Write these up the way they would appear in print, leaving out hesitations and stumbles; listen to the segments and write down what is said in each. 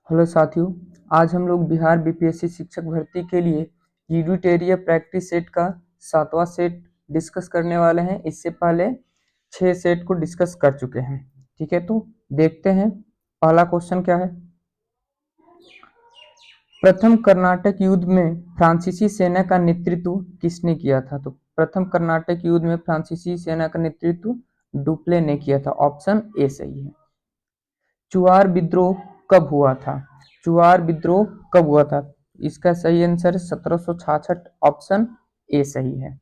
Hello साथियों, आज हम लोग बिहार बीपीएससी शिक्षक भर्ती के लिए यूनिटेरियर प्रैक्टिस सेट का 7वां सेट डिस्कस करने वाले हैं। इससे पहले 6 सेट को डिस्कस कर चुके हैं। ठीक है, तो देखते हैं पहला क्वेश्चन क्या है। प्रथम कर्नाटक युद्ध में फ्रांसीसी सेना का नेतृत्व किसने किया था? तो प्रथम कर्नाटक युद्ध में फ्रांसीसी सेना का नेतृत्व डुप्ले ने किया था। ऑप्शन ए सही है। चुआर विद्रोह कब हुआ था? चुआर विद्रोह कब हुआ था? इसका सही आंसर 1766। ऑप्शन ए सही है।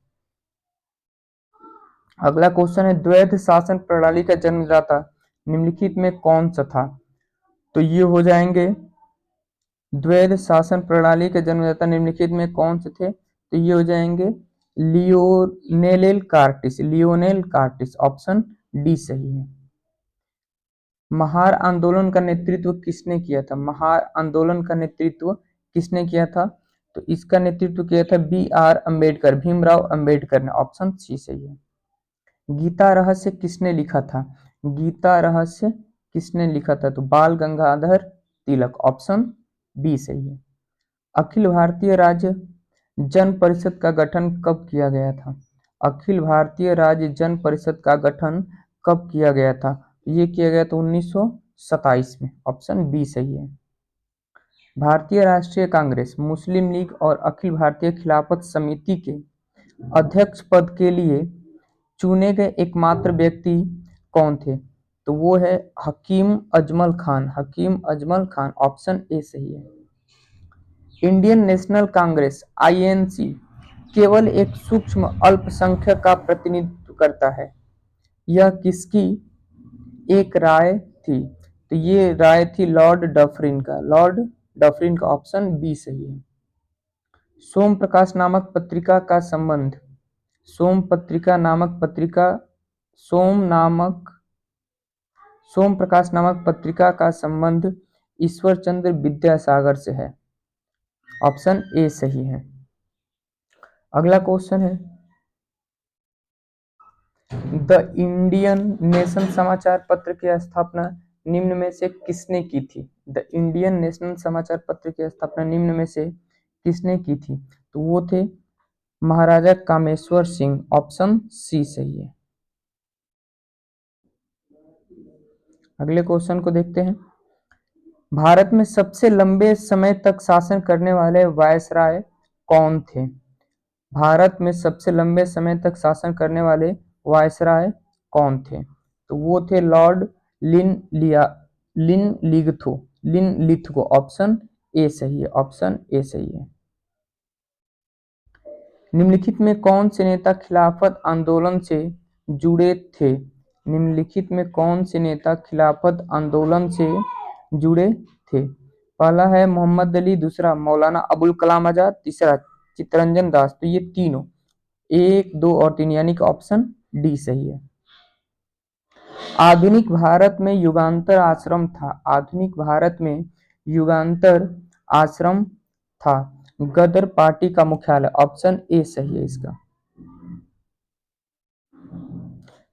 अगला क्वेश्चन है, द्वैध शासन प्रणाली का जन्मदाता निम्नलिखित में कौन सा था? तो ये हो जाएंगे, द्वैध शासन प्रणाली के जन्मदाता निम्नलिखित में कौन से थे? तो ये हो जाएंगे Lionel Curtis. Lionel Curtis, option D सही है। महार आंदोलन का नेतृत्व किसने किया था? महार आंदोलन का नेतृत्व किसने किया था? तो इसका नेतृत्व किया था बी आर अम्बेडकर, भीमराव अम्बेडकर ने। ऑप्शन सी सही है। गीता रहस्य किसने लिखा था? गीता रहस्य किसने लिखा था? तो बाल गंगाधर तिलक। ऑप्शन बी सही है। अखिल भारतीय राज्य जन परिषद का गठन कब किया गया था? अखिल भारतीय राज्य जन परिषद का गठन कब किया गया था? ये किया गया था 1927 में। ऑप्शन बी सही है। भारतीय राष्ट्रीय कांग्रेस, मुस्लिम लीग और अखिल भारतीय खिलाफत समिति के अध्यक्ष पद के लिए चुने गए एकमात्र व्यक्ति कौन थे? तो वो है हकीम अजमल खान। हकीम अजमल खान, ऑप्शन ए सही है। इंडियन नेशनल कांग्रेस आईएनसी केवल एक सूक्ष्म अल्पसंख्यक का प्रतिनिधित्व करता है, यह किसकी एक राय थी? तो ये राय थी लॉर्ड डफरिन का। लॉर्ड डफरिन का, ऑप्शन बी सही है। सोम प्रकाश नामक पत्रिका का संबंध सोम पत्रिका नामक पत्रिका सोम प्रकाश नामक पत्रिका का संबंध ईश्वर चंद्र विद्यासागर से है। ऑप्शन ए सही है। अगला क्वेश्चन है, द इंडियन नेशन समाचार पत्र की स्थापना निम्न में से किसने की थी? द इंडियन नेशनल समाचार पत्र की स्थापना निम्न में से किसने की थी? तो वो थे महाराजा कामेश्वर सिंह। ऑप्शन सी सही है। अगले क्वेश्चन को देखते हैं, भारत में सबसे लंबे समय तक शासन करने वाले वायसराय कौन थे? भारत में सबसे लंबे समय तक शासन करने वाले वायसराय कौन थे? तो वो थे लॉर्ड लिनलिथगो। ऑप्शन ए सही है। ऑप्शन ए सही है। निम्नलिखित में कौन से नेता खिलाफत आंदोलन से जुड़े थे? निम्नलिखित में कौन से नेता खिलाफत आंदोलन से जुड़े थे? पहला है मोहम्मद अली, दूसरा मौलाना अबुल कलाम आजाद, तीसरा चित्तरंजन दास। तो ये तीनों 1, 2 और 3 यानी कि ऑप्शन डी सही है। आधुनिक भारत में युगांतर आश्रम था। आधुनिक भारत में युगांतर आश्रम था गदर पार्टी का मुख्यालय। ऑप्शन ए सही है इसका।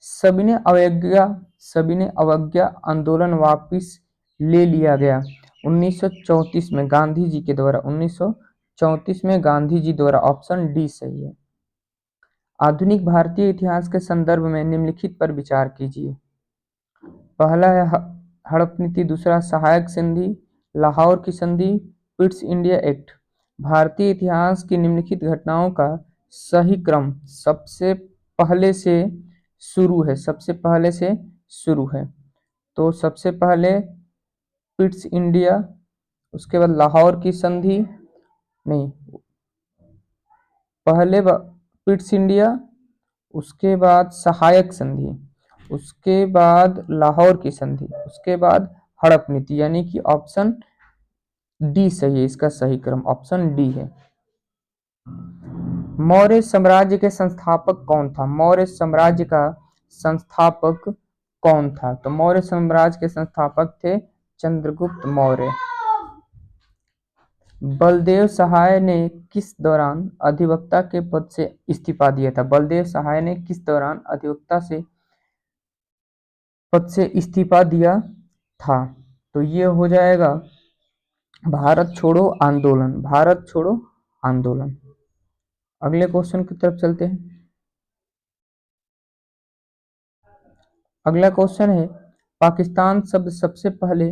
सविनय अवज्ञा आंदोलन वापिस ले लिया गया 1934 में गांधी जी के द्वारा। 1934 में गांधी जी द्वारा। ऑप्शन डी सही है। आधुनिक भारतीय इतिहास के संदर्भ में निम्नलिखित पर विचार कीजिए। पहला है हड़प नीति, दूसरा सहायक संधि, लाहौर की संधि, पिट्स इंडिया एक्ट। भारतीय इतिहास की निम्नलिखित घटनाओं का सही क्रम सबसे पहले से शुरू है। तो सबसे पहले पिट्स इंडिया, उसके बाद लाहौर की संधि, नहीं, पहले पिट्स इंडिया, उसके बाद सहायक संधि, उसके बाद लाहौर की संधि, उसके बाद हड़प नीति, यानी कि ऑप्शन डी सही है। इसका सही क्रम ऑप्शन डी है। मौर्य साम्राज्य के संस्थापक कौन था? मौर्य साम्राज्य का संस्थापक कौन था? तो मौर्य साम्राज्य के संस्थापक थे चंद्रगुप्त मौर्य। बलदेव सहाय ने किस दौरान अधिवक्ता के पद से इस्तीफा दिया था? बलदेव सहाय ने किस दौरान अधिवक्ता से पद से इस्तीफा दिया था? तो ये हो जाएगा भारत छोड़ो आंदोलन, भारत छोड़ो आंदोलन। अगले क्वेश्चन की तरफ चलते हैं। अगला क्वेश्चन है, पाकिस्तान शब्द सबसे पहले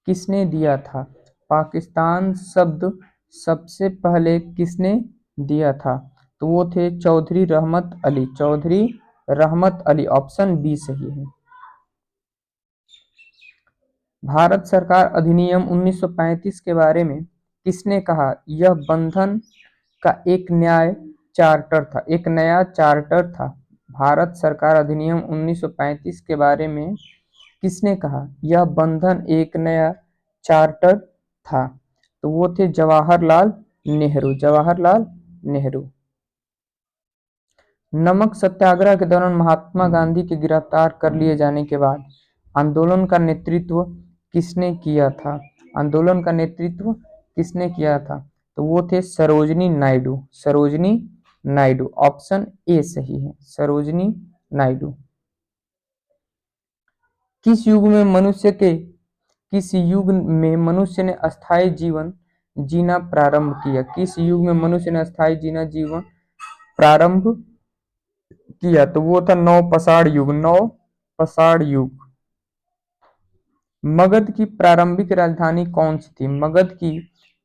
किसने दिया था? पाकिस्तान शब्द सबसे पहले किसने दिया था? तो वो थे चौधरी रहमत अली, चौधरी रहमत अली। ऑप्शन बी सही है। भारत सरकार अधिनियम 1935 के बारे में किसने कहा? यह बंधन का एक न्याय चार्टर था, एक नया चार्टर था। भारत सरकार अधिनियम 1935 के बारे में किसने कहा? यह बंधन एक नया चार्टर था। तो वो थे जवाहरलाल नेहरू, जवाहरलाल नेहरू। नमक सत्याग्रह के दौरान महात्मा गांधी के गिरफ्तार कर लिए जाने के बाद आंदोलन का नेतृत्व किसने किया था? आंदोलन का नेतृत्व किसने किया था? तो वो थे सरोजनी नायडू, सरोजनी नायडू। ऑप्शन ए सही है, सरोजनी नायडू। किस युग में मनुष्य के किस युग में मनुष्य ने अस्थायी जीवन जीना प्रारंभ किया? किस युग में मनुष्य ने अस्थायी जीवन प्रारंभ किया? तो वो था नवपाषाण युग, नवपाषाण युग। मगध की प्रारंभिक राजधानी कौन सी थी? मगध की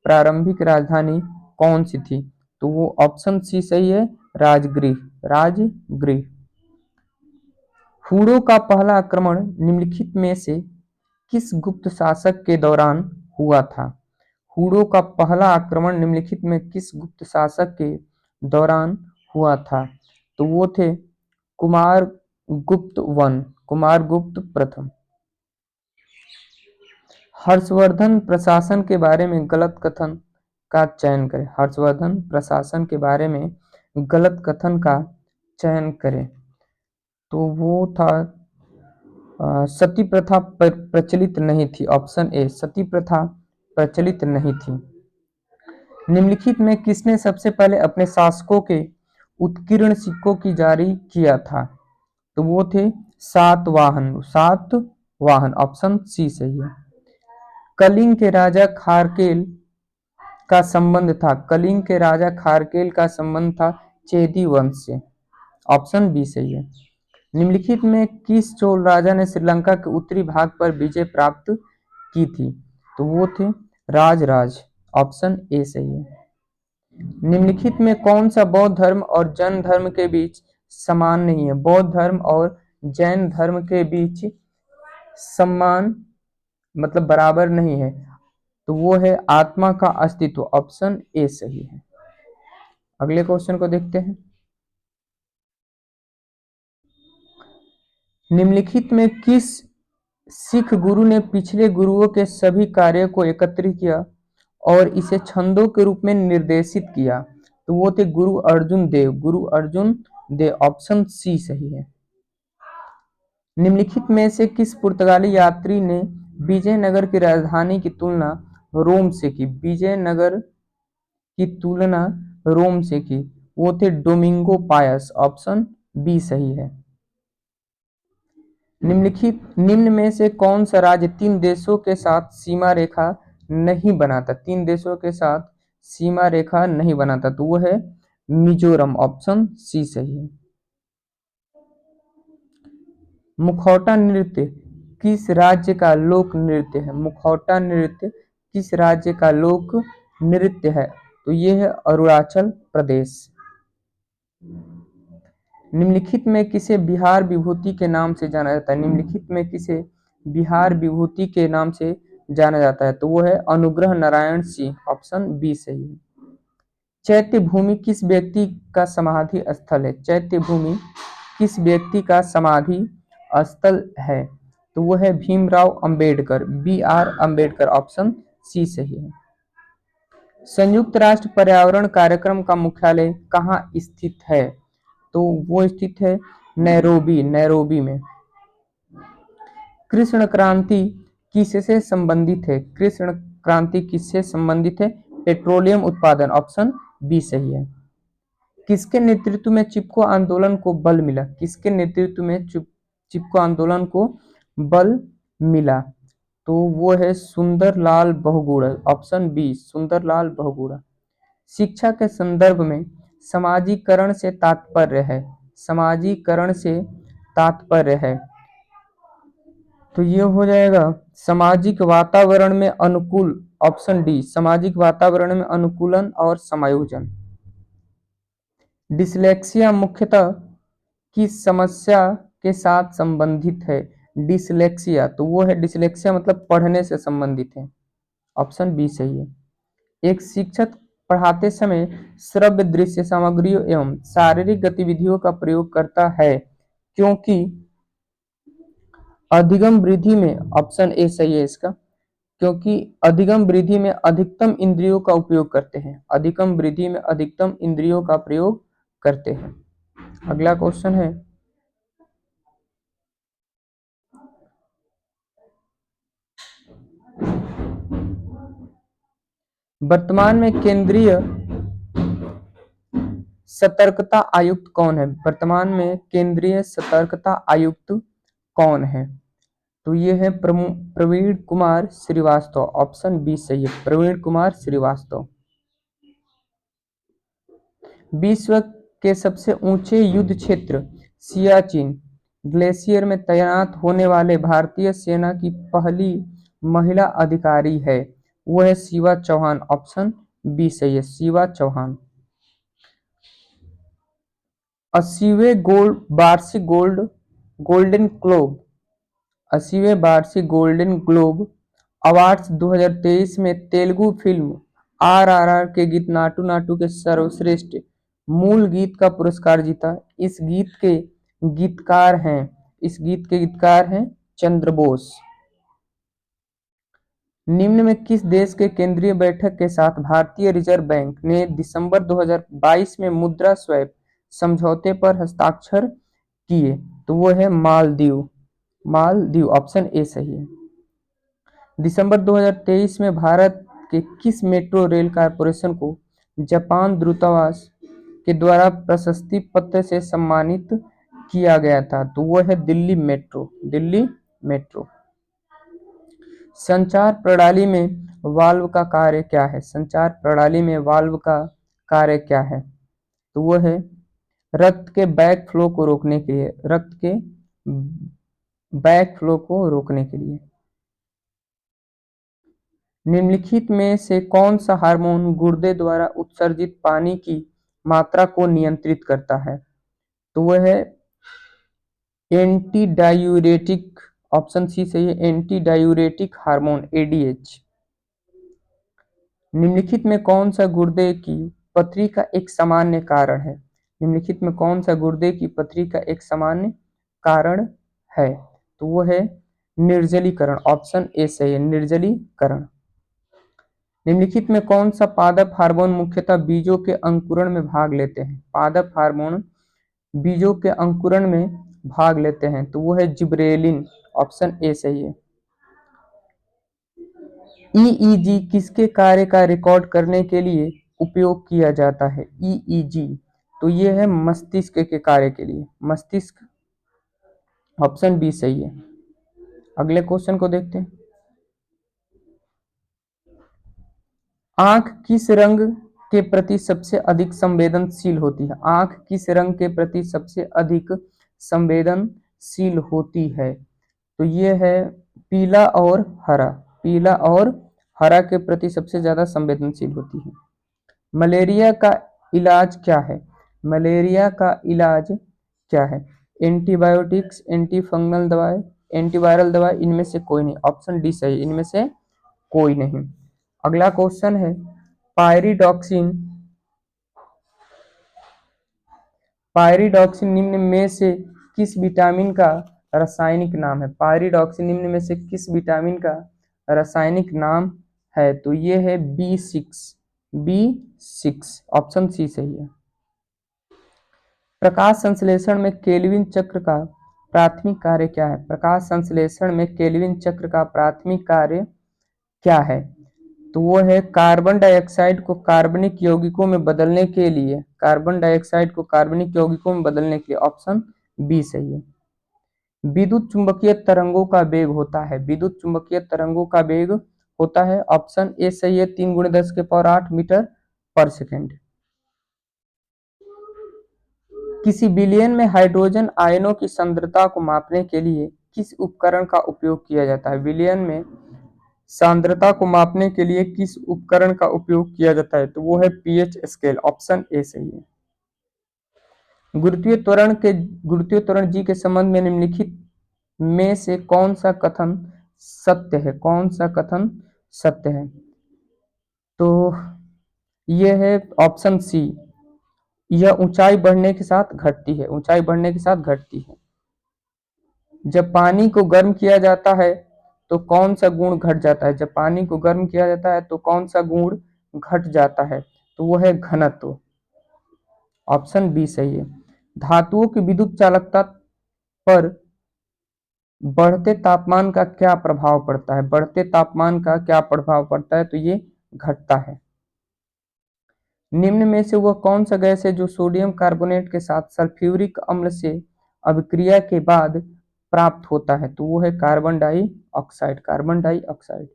प्रारंभिक राजधानी कौन सी थी? तो वो ऑप्शन सी सही है, राजगृह, राजगृह। हूणों का पहला आक्रमण निम्नलिखित में से किस गुप्त शासक के दौरान हुआ था? हूणों का पहला आक्रमण निम्नलिखित में किस गुप्त शासक के दौरान हुआ था? तो वो थे कुमारगुप्त वन, कुमारगुप्त प्रथम। हर्षवर्धन प्रशासन के बारे में गलत कथन का चयन करें। हर्षवर्धन प्रशासन के बारे में गलत कथन का चयन करें। तो वो था सती प्रथा प्रचलित नहीं थी। ऑप्शन ए, सती प्रथा प्रचलित नहीं थी। निम्नलिखित में किसने सबसे पहले अपने शासकों के उत्कीर्ण सिक्कों की जारी किया था? तो वो थे सातवाहन, सातवाहन। ऑप्शन सी सही है। कलिंग के राजा खारकेल का संबंध था, कलिंग के राजा खारकेल का संबंध था चेदी वंश से। ऑप्शन बी सही है। निम्नलिखित में किस चोल राजा ने श्रीलंका के उत्तरी भाग पर विजय प्राप्त की थी? तो वो थे राजराज। ऑप्शन ए सही है। निम्नलिखित में कौन सा बौद्ध धर्म और जैन धर्म के बीच समान नहीं है? बौद्ध धर्म और जैन धर्म के बीच समान मतलब बराबर नहीं है। तो वो है आत्मा का अस्तित्व। ऑप्शन ए सही है। अगले क्वेश्चन को देखते हैं। निम्नलिखित में किस सिख गुरु ने पिछले गुरुओं के सभी कार्यों को एकत्रित किया और इसे छंदों के रूप में निर्देशित किया? तो वो थे गुरु अर्जुन देव, गुरु अर्जुन देव। ऑप्शन सी सही है। निम्नलिखित में से किस पुर्तगाली यात्री ने विजयनगर की राजधानी की तुलना रोम से की? विजयनगर की तुलना रोम से की। वो थे डोमिंगो पायस। ऑप्शन बी सही है। निम्न में से कौन सा राज्य तीन देशों के साथ सीमा रेखा नहीं बनाता? तीन देशों के साथ सीमा रेखा नहीं बनाता। तो वो है मिजोरम। ऑप्शन सी सही है। मुखौटा नृत्य किस राज्य का लोक नृत्य है? मुखौटा नृत्य किस राज्य का लोक नृत्य है? तो ये है अरुणाचल प्रदेश। निम्नलिखित में किसे बिहार विभूति के नाम से जाना जाता है? निम्नलिखित में किसे बिहार विभूति के नाम से जाना जाता है? तो वो है अनुग्रह नारायण सिंह। ऑप्शन बी सही है। चैत्य भूमि किस व्यक्ति का समाधि स्थल है? चैत्य भूमि किस व्यक्ति का समाधि स्थल है? तो वो है Bhimrao Ambedkar, B R Ambedkar. Option C सही है। संयुक्त राष्ट्र पर्यावरण कार्यक्रम का मुख्यालय कहाँ स्थित है? तो वो स्थित है नैरोबी, नैरोबी में। कृष्ण क्रांति किससे संबंधित है? कृष्ण क्रांति किससे संबंधित है? पेट्रोलियम उत्पादन। ऑप्शन बी सही है। किसके नेतृत्व में चिपको आंदोलन को बल मिला? किसके नेतृत्व में चिपको आंदोलन को बल मिला? तो वो है सुंदरलाल बहुगुणा, ऑप्शन बी सुंदरलाल बहुगुणा। शिक्षा के संदर्भ में समाजीकरण से तात्पर्य है, समाजीकरण से तात्पर्य है, तो ये हो जाएगा सामाजिक वातावरण में अनुकूल, ऑप्शन डी सामाजिक वातावरण में अनुकूलन और समायोजन। डिसलेक्सिया मुख्यतः किस समस्या के साथ संबंधित है? डिसलेक्सिया, तो वो है डिसलेक्सिया मतलब पढ़ने से संबंधित है, ऑप्शन बी सही है। एक शिक्षक पढ़ाते समय श्रव्य दृश्य सामग्रियों एवं शारीरिक गतिविधियों का प्रयोग करता है क्योंकि अधिगम वृद्धि में, ऑप्शन ए सही है इसका, क्योंकि अधिगम वृद्धि में अधिकतम इंद्रियों का उपयोग करते हैं, अधिगम वृद्धि में अधिकतम इंद्रियों का प्रयोग करते हैं। अगला क्वेश्चन है, वर्तमान में केंद्रीय सतर्कता आयुक्त कौन है? वर्तमान में केंद्रीय सतर्कता आयुक्त कौन है? तो ये है प्रवीण कुमार श्रीवास्तव, ऑप्शन बी सही है, प्रवीण कुमार श्रीवास्तव। विश्व के सबसे ऊंचे युद्ध क्षेत्र सियाचिन ग्लेशियर में तैनात होने वाले भारतीय सेना की पहली महिला अधिकारी है, वो है शिवा चौहान, ऑप्शन बी सही है, शिवा चौहान। 80वें गोल्डन ग्लोब 80वें वार्षिक गोल्डन ग्लोब अवार्ड्स 2023 में तेलुगु फिल्म RRR के गीत नाटू नाटू के सर्वश्रेष्ठ मूल गीत का पुरस्कार जीता। इस गीत के गीतकार हैं चंद्र बोस। निम्न में किस देश के केंद्रीय बैठक के साथ भारतीय रिजर्व बैंक ने दिसंबर 2022 में मुद्रा स्वैप समझौते पर हस्ताक्षर किए? तो वो है मालदीव, ऑप्शन ए सही है। दिसंबर 2023 में भारत के किस मेट्रो रेल कारपोरेशन को जापान दूतावास के द्वारा प्रशस्ति पत्र से सम्मानित किया गया था? तो वो है दिल्ली मेट्रो। संचार प्रणाली में वाल्व का कार्य क्या है? संचार प्रणाली में वाल्व का कार्य क्या है? तो वो है रक्त के बैक फ्लो को रोकने के लिए, निम्नलिखित में से कौन सा हार्मोन गुर्दे द्वारा उत्सर्जित पानी की मात्रा को नियंत्रित करता है? तो वह है एंटी डायूरेटिक, ऑप्शन सी सही है, एंटी डायूरेटिक हार्मोन ADH। निम्नलिखित में कौन सा गुर्दे की पथरी का एक सामान्य कारण है? निम्नलिखित में कौन सा गुर्दे की पथरी का एक सामान्य कारण है? तो वो है निर्जलीकरण, ऑप्शन ए सही है, निर्जलीकरण। निम्नलिखित में कौन सा पादप हार्मोन मुख्यतः बीजों के अंकुरण में भाग लेते हैं? पादप हार्मोन बीजों के अंकुरण में भाग लेते हैं, तो वो है जिब्रेलिन, ऑप्शन ए सही है। EEG किसके कार्य का रिकॉर्ड करने के लिए उपयोग किया जाता है? EEG, तो ये है मस्तिष्क के कार्य के लिए, मस्तिष्क, ऑप्शन बी सही है। अगले क्वेश्चन को देखते हैं, आंख किस रंग के प्रति सबसे अधिक संवेदनशील होती है? आंख किस रंग के प्रति सबसे अधिक संवेदनशील होती है? तो ये है पीला और हरा के प्रति सबसे ज्यादा संवेदनशील होती है। मलेरिया का इलाज क्या है? मलेरिया का इलाज क्या है? एंटीबायोटिक्स, एंटी फंगल दवाई, एंटीवायरल दवाई, इनमें से कोई नहीं, ऑप्शन डी सही, इनमें से कोई नहीं। अगला क्वेश्चन है, पायरिडॉक्सिन निम्न में से किस विटामिन का रासायनिक नाम है? पायरिडॉक्सिन निम्न में से किस विटामिन का रासायनिक नाम है? तो ये है B6, ऑप्शन सी सही है। प्रकाश संश्लेषण में केल्विन चक्र का प्राथमिक कार्य क्या है? प्रकाश संश्लेषण में केल्विन चक्र का प्राथमिक कार्य क्या है? तो वो है कार्बन डाइऑक्साइड को कार्बनिक यौगिकों में बदलने के लिए, ऑप्शन बी सही है। विद्युत चुंबकीय तरंगों का वेग होता है, विद्युत चुंबकीय तरंगों का वेग होता है, ऑप्शन ए सही है, 3 × 10⁸ मीटर पर सेकेंड। किसी विलयन में हाइड्रोजन आयनों की सांद्रता को मापने के लिए किस उपकरण का उपयोग किया जाता है? विलयन में सांद्रता को मापने के लिए किस उपकरण का उपयोग किया जाता है? तो वो है पीएच स्केल, ऑप्शन ए सही है। गुरुत्वीय त्वरण जी के संबंध में निम्नलिखित में से कौन सा कथन सत्य है? कौन सा कथन सत्य है? तो यह है ऑप्शन सी, यह ऊंचाई बढ़ने के साथ घटती है, ऊंचाई बढ़ने के साथ घटती है। जब पानी को गर्म किया जाता है तो कौन सा गुण घट जाता है? जब पानी को गर्म किया जाता है तो कौन सा गुण घट जाता है? तो वो है घनत्व, ऑप्शन बी सही है। धातुओं की विद्युत चालकता पर बढ़ते तापमान का क्या प्रभाव पड़ता है? बढ़ते तापमान का क्या प्रभाव पड़ता है? तो ये घटता है। निम्न में से वह कौन सा गैस है जो सोडियम कार्बोनेट के साथ सल्फ्यूरिक अम्ल से अभिक्रिया के बाद प्राप्त होता है? तो वो है कार्बन डाइऑक्साइड, कार्बन डाइऑक्साइड।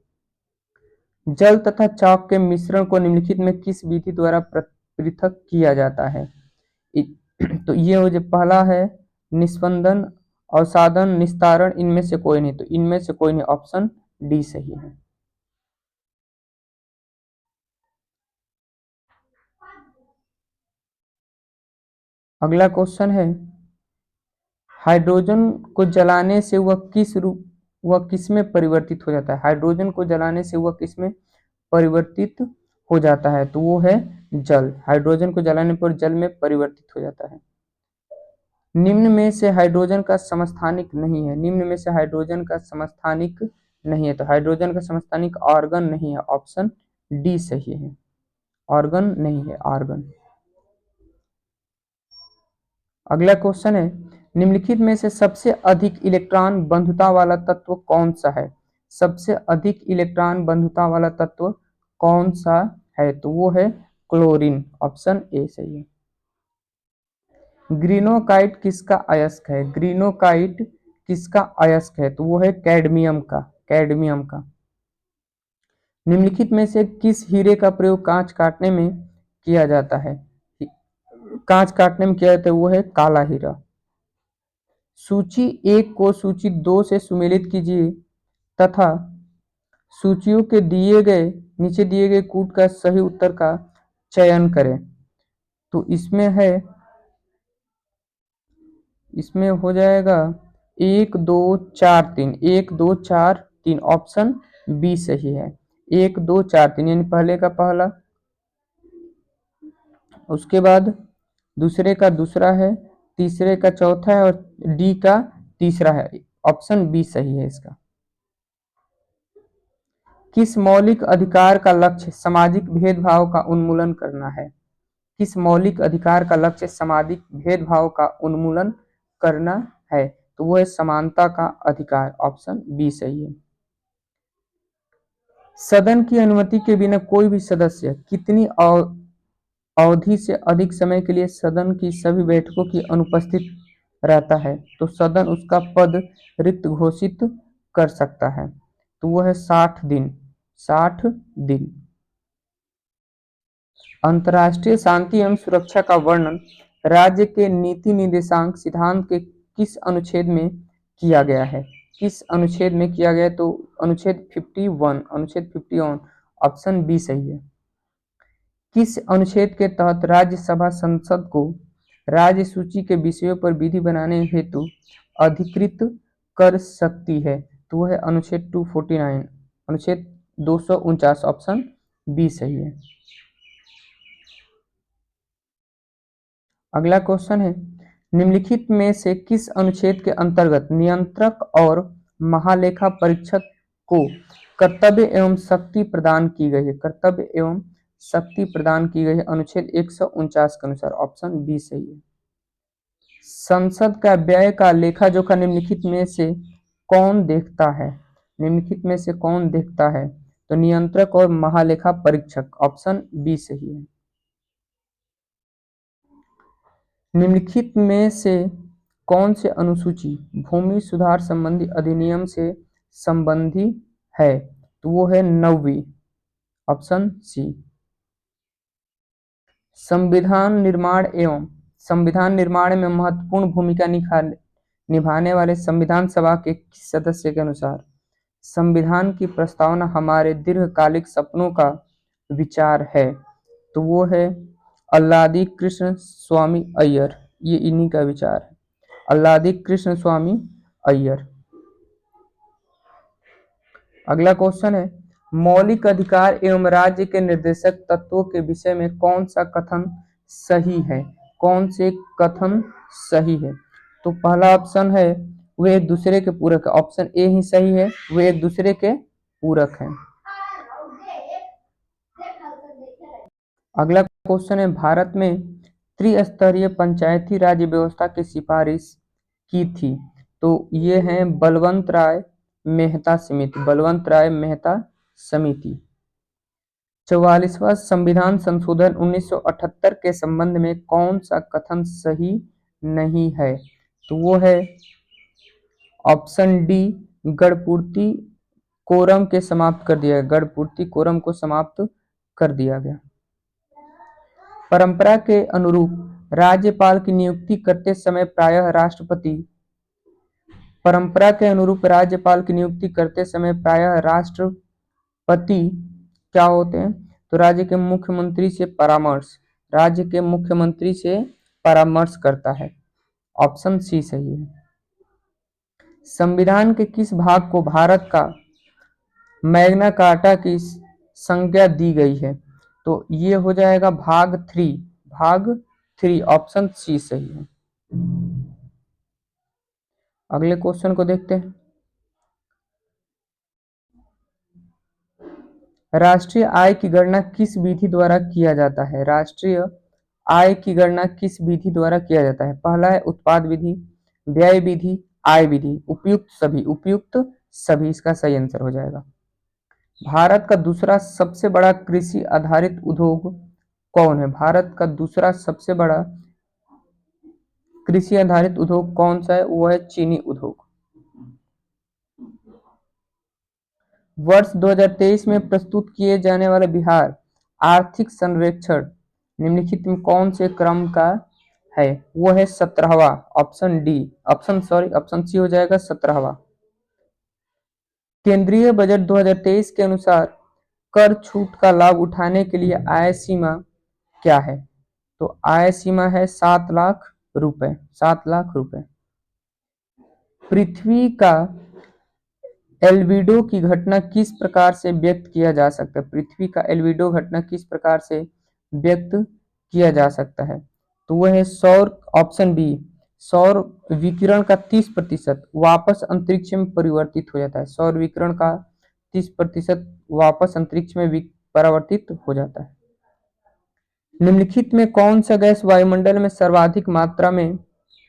जल तथा चाक के मिश्रण को निम्नलिखित में किस विधि द्वारा पृथक किया जाता है? तो ये हो जो पहला है निस्पंदन, अवसादन, निस्तारण, इनमें से कोई नहीं, तो इनमें से कोई नहीं, ऑप्शन डी सही है। अगला क्वेश्चन है, हाइड्रोजन को जलाने से वह किस में परिवर्तित हो जाता है? हाइड्रोजन को जलाने से वह किस में परिवर्तित हो जाता है? तो वो है जल, हाइड्रोजन को जलाने पर जल में परिवर्तित हो जाता है। निम्न में से हाइड्रोजन का समस्थानिक नहीं है, निम्न में से हाइड्रोजन का समस्थानिक नहीं है, तो हाइड्रोजन का समस्थानिक आर्गन नहीं है, ऑप्शन डी सही है, आर्गन नहीं है, आर्गन। अगला क्वेश्चन है, निम्नलिखित में से सबसे अधिक इलेक्ट्रॉन बंधुता वाला तत्व कौन सा है? सबसे अधिक इलेक्ट्रॉन बंधुता वाला तत्व कौन सा है? तो वो है क्लोरीन, ऑप्शन ए सही है। ग्रीनोकाइट किसका अयस्क है? ग्रीनोकाइट किसका अयस्क है? तो वो है कैडमियम का, कैडमियम का। निम्नलिखित में से किस हीरे का प्रयोग कांच काटने में किया जाता है? कांच काटने में किया जाता है, वो है काला हीरा। सूची 1 को सूची 2 से सुमेलित कीजिए तथा सूचियों के नीचे दिए गए कूट का सही उत्तर का चयन करें। तो इसमें हो जाएगा 1 2 4 3, 1 2 4 3, ऑप्शन बी सही है, 1 2 4 3, यानी पहले का पहला, उसके बाद दूसरे का दूसरा है, तीसरे का चौथा है और डी का तीसरा है, ऑप्शन बी सही है इसका। किस मौलिक अधिकार का लक्ष्य सामाजिक भेदभाव का उन्मूलन करना है? किस मौलिक अधिकार का लक्ष्य सामाजिक भेदभाव का उन्मूलन करना है? तो वो है समानता का अधिकार, ऑप्शन बी सही है। सदन की अनुमति के बिना कोई भी सदस्य कितनी अवधि से अधिक समय के लिए सदन की सभी बैठकों की अनुपस्थित रहता है? तो सदन उसका पद रिक्त घोषित कर सकता है, तो वो है 60 दिन, 60 दिन। अंतर्राष्ट्रीय शांति एवं सुरक्षा का वर्णन राज्य के नीति निर्देशांक सिद्धांत के किस अनुच्छेद में किया गया है? किस अनुच्छेद में किया गया? तो अनुच्छेद 51, अनुच्छेद 51, ऑप्शन बी सही है। किस अनुच्छेद के तहत राज्यसभा संसद को राज्य सूची के विषयों पर विधि बनाने हेतु अधिकृत कर सकती है? तो वह है अनुच्छेद 249, अनुच्छेद 249, ऑप्शन बी सही है। अगला क्वेश्चन है, निम्नलिखित में से किस अनुच्छेद के अंतर्गत नियंत्रक और महालेखा परीक्षक को कर्तव्य एवं शक्ति प्रदान की गई है? कर्तव्य एवं शक्ति प्रदान की गई है, अनुच्छेद 149 के अनुसार, ऑप्शन बी सही है। संसद का व्यय का लेखा जोखा निम्नलिखित में से कौन देखता है? निम्नलिखित में से कौन देखता है? तो नियंत्रक और महालेखा परीक्षक, ऑप्शन बी सही है। निम्नलिखित में से कौन से अनुसूची भूमि सुधार संबंधी अधिनियम से संबंधी है? तो वो है 9वीं, ऑप्शन सी। संविधान निर्माण में महत्वपूर्ण भूमिका निभाने वाले संविधान सभा के किस सदस्य के अनुसार संविधान की प्रस्तावना हमारे दीर्घकालिक सपनों का विचार है? तो वो है अल्लादी कृष्ण स्वामी अय्यर। ये इन्हीं का विचार है, अल्लादी कृष्ण स्वामी अय्यर। अगला क्वेश्चन है, मौलिक अधिकार एवं राज्य के निर्देशक तत्वों के विषय में कौन सा कथन सही है? कौन से कथन सही है? तो पहला ऑप्शन है वे एक दूसरे के पूरक है, ऑप्शन ए ही सही है, वे एक दूसरे के पूरक हैं। अगला क्वेश्चन है, भारत में त्रिस्तरीय पंचायती राज व्यवस्था की सिफारिश की थी? तो ये है बलवंत राय मेहता समिति, बलवंत राय मेहता समिति। 44वां संविधान संशोधन 1978 के संबंध में कौन सा कथन सही नहीं है? तो वो है ऑप्शन डी, गढ़पूर्ति कोरम के समाप्त कर दिया गया, गढ़पूर्ति कोरम को समाप्त कर दिया गया। परंपरा के अनुरूप राज्यपाल की नियुक्ति करते समय प्रायः राष्ट्रपति क्या होते हैं? तो राज्य के मुख्यमंत्री से परामर्श करता है, ऑप्शन सी सही है। संविधान के किस भाग को भारत का मैग्ना कार्टा की संज्ञा दी गई है? तो ये हो जाएगा भाग 3, ऑप्शन सी सही है। अगले क्वेश्चन को देखते हैं, राष्ट्रीय आय की गणना किस विधि द्वारा किया जाता है? राष्ट्रीय आय की गणना किस विधि द्वारा किया जाता है? पहला है उत्पाद विधि, व्यय विधि, आय विधि, उपयुक्त सभी इसका सही आंसर हो जाएगा। भारत का दूसरा सबसे बड़ा कृषि आधारित उद्योग कौन है? भारत का दूसरा सबसे बड़ा कृषि आधारित उद्योग कौन सा है? वो है चीनी उद्योग। वर्ष 2023 में प्रस्तुत किए जाने वाला बिहार आर्थिक सर्वेक्षण निम्नलिखित में कौन से क्रम का है? वो है 17वां, ऑप्शन सी हो जाएगा 17वां। केंद्रीय बजट 2023 के अनुसार कर छूट का लाभ उठाने के लिए आय सीमा क्या है? तो आय सीमा है 7 लाख रुपए, 7 लाख रुपए। पृथ्वी का एल्बिडो की घटना किस प्रकार से व्यक्त किया जा सकता है? पृथ्वी का एल्बिडो घटना किस प्रकार से व्यक्त किया जा सकता है? तो वह है ऑप्शन बी, सौर विकिरण का 30% वापस अंतरिक्ष में परिवर्तित हो जाता है। सौर विकिरण का 30% वापस अंतरिक्ष में परावर्तित हो जाता है। निम्नलिखित में कौन सा गैस वायुमंडल में सर्वाधिक मात्रा में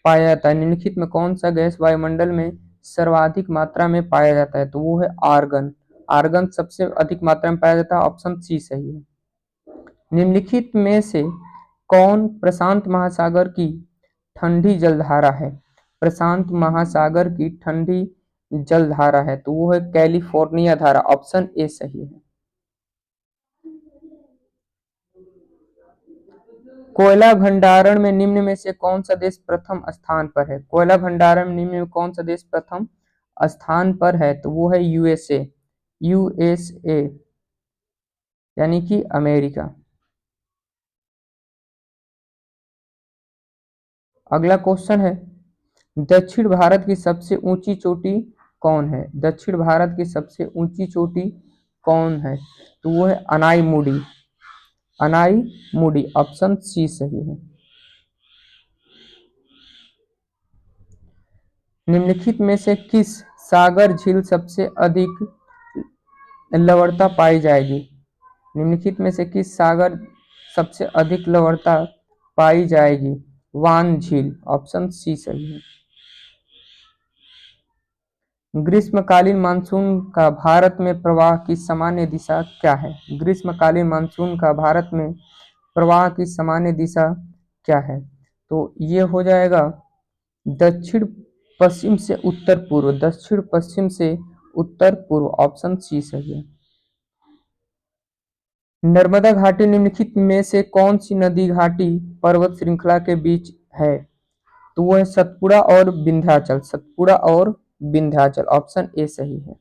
पाया जाता है? निम्नलिखित में कौन सा गैस वायुमंडल में सर्वाधिक मात्रा में पाया जाता है? तो वो है आर्गन। आर्गन सबसे अधिक मात्रा में पाया जाता है, ऑप्शन सी सही है। निम्नलिखित में से कौन प्रशांत महासागर की ठंडी जलधारा है? प्रशांत महासागर की ठंडी जलधारा है, तो वो है कैलिफोर्निया धारा, ऑप्शन ए सही है। कोयला भंडारण में निम्न में से कौन सा देश प्रथम स्थान पर है? कोयला भंडारण में निम्न में कौन सा देश प्रथम स्थान पर है? तो वो है यूएसए, यानी कि अमेरिका। अगला क्वेश्चन है, दक्षिण भारत की सबसे ऊंची चोटी कौन है? दक्षिण भारत की सबसे ऊंची चोटी कौन है? तो वो है अनाई मुडी, ऑप्शन सी सही है। निम्नलिखित में से किस सागर झील सबसे अधिक लवणता पाई जाएगी? निम्नलिखित में से किस सागर सबसे अधिक लवणता पाई जाएगी? वान झील, ऑप्शन सी सही है। ग्रीष्मकालीन मानसून का भारत में प्रवाह की सामान्य दिशा क्या है? ग्रीष्मकालीन मानसून का भारत में प्रवाह की सामान्य दिशा क्या है? तो ये हो जाएगा दक्षिण पश्चिम से उत्तर पूर्व, दक्षिण पश्चिम से उत्तर पूर्व, ऑप्शन सी सही है। नर्मदा घाटी निम्नलिखित में से कौन सी नदी घाटी पर्वत श्रृंखला के बीच है? तो वो है सतपुड़ा और विंध्याचल, सतपुड़ा और विंध्याचल, ऑप्शन ए सही है।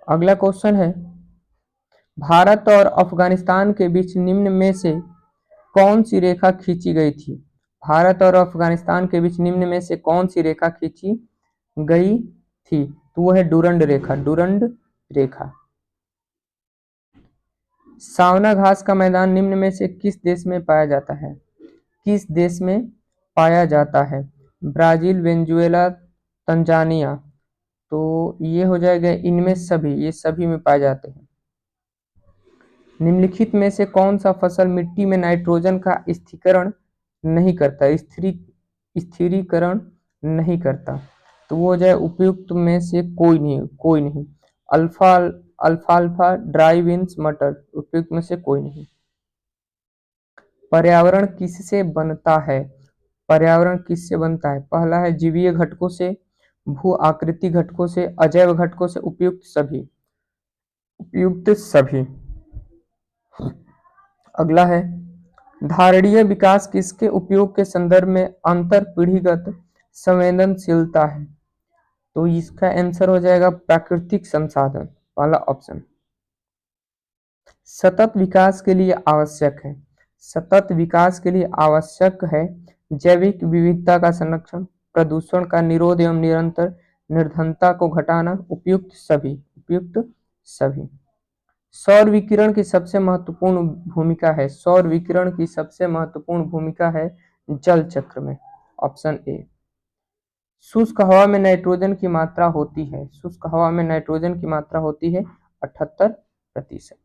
अगला क्वेश्चन है, भारत और अफगानिस्तान के बीच निम्न में से कौन सी रेखा खींची गई थी? भारत और अफगानिस्तान के बीच निम्न में से कौन सी रेखा खींची गई थी? तो वो है डूरंड रेखा, डूरंड रेखा। सावना घास का मैदान निम्न में से किस देश में पाया जाता है? किस देश में पाया जाता है? Brazil, Venezuela, Tanzania. तो ये हो जाएगा इनमें सभी, ये सभी में पाए जाते हैं। निम्नलिखित में से कौन सा फसल मिट्टी में नाइट्रोजन का स्थिरीकरण नहीं करता, स्थिरीकरण नहीं करता? तो वो जो है उपयुक्त में से कोई नहीं, कोई नहीं। अल्फाल्फा, ड्राई बीन्स, मटर, उपयुक्त में से कोई नहीं। पर्यावरण किससे बनता है? पर्यावरण किससे बनता है? पहला है जीवीय घटकों से, भू आकृति घटकों से, अजैव घटकों से, उपयुक्त सभी, उपयुक्त सभी। अगला है, धारणीय विकास किसके उपयोग के संदर्भ में अंतर पीढ़ीगत संवेदनशीलता है? तो इसका आंसर हो जाएगा प्राकृतिक संसाधन, पहला ऑप्शन। सतत विकास के लिए आवश्यक है, सतत विकास के लिए आवश्यक है जैविक विविधता का संरक्षण, प्रदूषण का निरोध एवं निरंतर निर्धनता को घटाना, उपयुक्त सभी, उपयुक्त सभी। सौर विकिरण की सबसे महत्वपूर्ण भूमिका है, सौर विकिरण की सबसे महत्वपूर्ण भूमिका है जल चक्र में, ऑप्शन ए। शुष्क हवा में नाइट्रोजन की मात्रा होती है, शुष्क हवा में नाइट्रोजन की मात्रा होती है 78%।